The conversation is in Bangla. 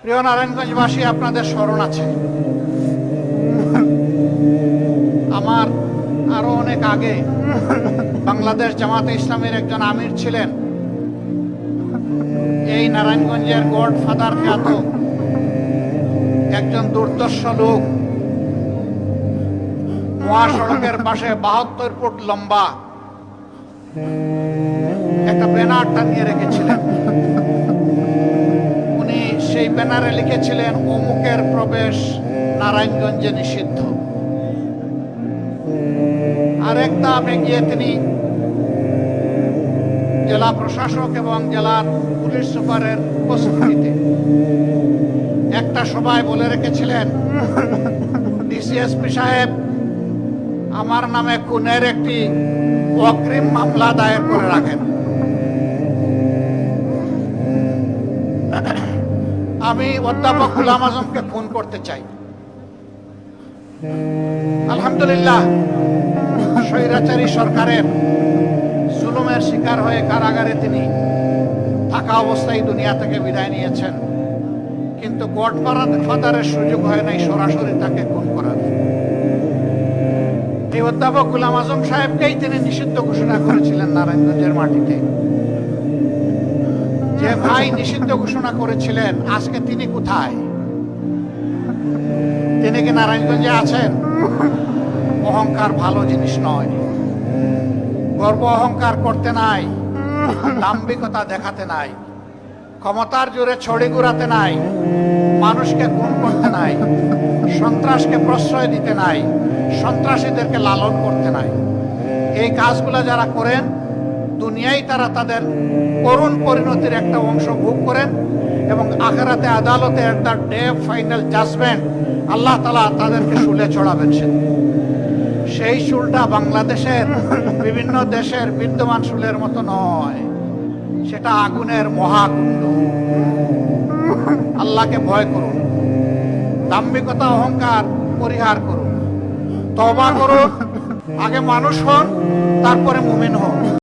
প্রিয় নারায়ণগঞ্জবাসী, আপনাদের স্মরণ আছে আমার আরো অনেক আগে বাংলাদেশ জামাতে ইসলামের একজন আমির ছিলেন। এই নারায়ণগঞ্জের গডফাদার খ্যাত একজন দুর্দর্শ লোক মহাসড়কের পাশে 72 ফুট লম্বা একটা ব্যানার টানিয়ে রেখেছিলেন। উনি সেই ব্যানারে লিখেছিলেন, অমুকের প্রবেশ নারায়ণগঞ্জে নিষিদ্ধ। আর এক ধাপ এগিয়ে তিনি জেলা প্রশাসক এবং জেলার পুলিশ সুপারের উপস্থিতিতে একটা সভায় বলে রেখেছিলেন, ডিসিএসপি সাহেব, আমার নামে খুনের একটি অগ্রিম মামলা দায়ের করে রাখেন। আমি অধ্যাপক গোলাম আজমকে খুন করতে চাই। আলহামদুলিল্লাহ, স্বৈরাচারী সরকারের জুলুমের শিকার হয়ে কারাগারে তিনি থাকা অবস্থায় দুনিয়া থেকে বিদায় নিয়েছেন, কিন্তু গডফাদারের সুযোগ হয় নাই সরাসরি তাকে খুন করার। এই অধ্যাপক গোলাম আজম সাহেবকেই তিনি নিষিদ্ধ ঘোষণা করেছিলেন নারায়ণগঞ্জের মাটিতে। যে ভাই নিষিদ্ধ ঘোষণা করেছিলেন, আজকে তিনি কোথায়? তিনি কি নারায়ণগঞ্জে আছেন? অহংকার ভালো জিনিস নয়। গর্ব অহংকার করতে নাই, দাম্ভিকতা দেখাতে নাই, ক্ষমতার জোরে ছড়ি ঘুরাতে নাই, মানুষকে খুন করতে নাই, সন্ত্রাসকে প্রশ্রয় দিতে নাই, সন্ত্রাসীদেরকে লালন করতে নাই। এই কাজগুলো যারা করেন, দুনিয়ায় তারা তাদের করুণ পরিণতির একটা অংশ ভোগ করেন এবং আখিরাতে আদালতে at the day final judgement Allah তাআলা তাদেরকে শুলে চড়াবেন। সেই শুলটা বাংলাদেশের বিভিন্ন দেশের বিদ্যমান শুলের মতো নয়, সেটা আগুনের মহাকুণ্ড। আল্লাহকে ভয় করুন, দাম্ভিকতা অহংকার পরিহার করুন, তওবা করুন। আগে মানুষ হন, তারপরে মুমিন হন।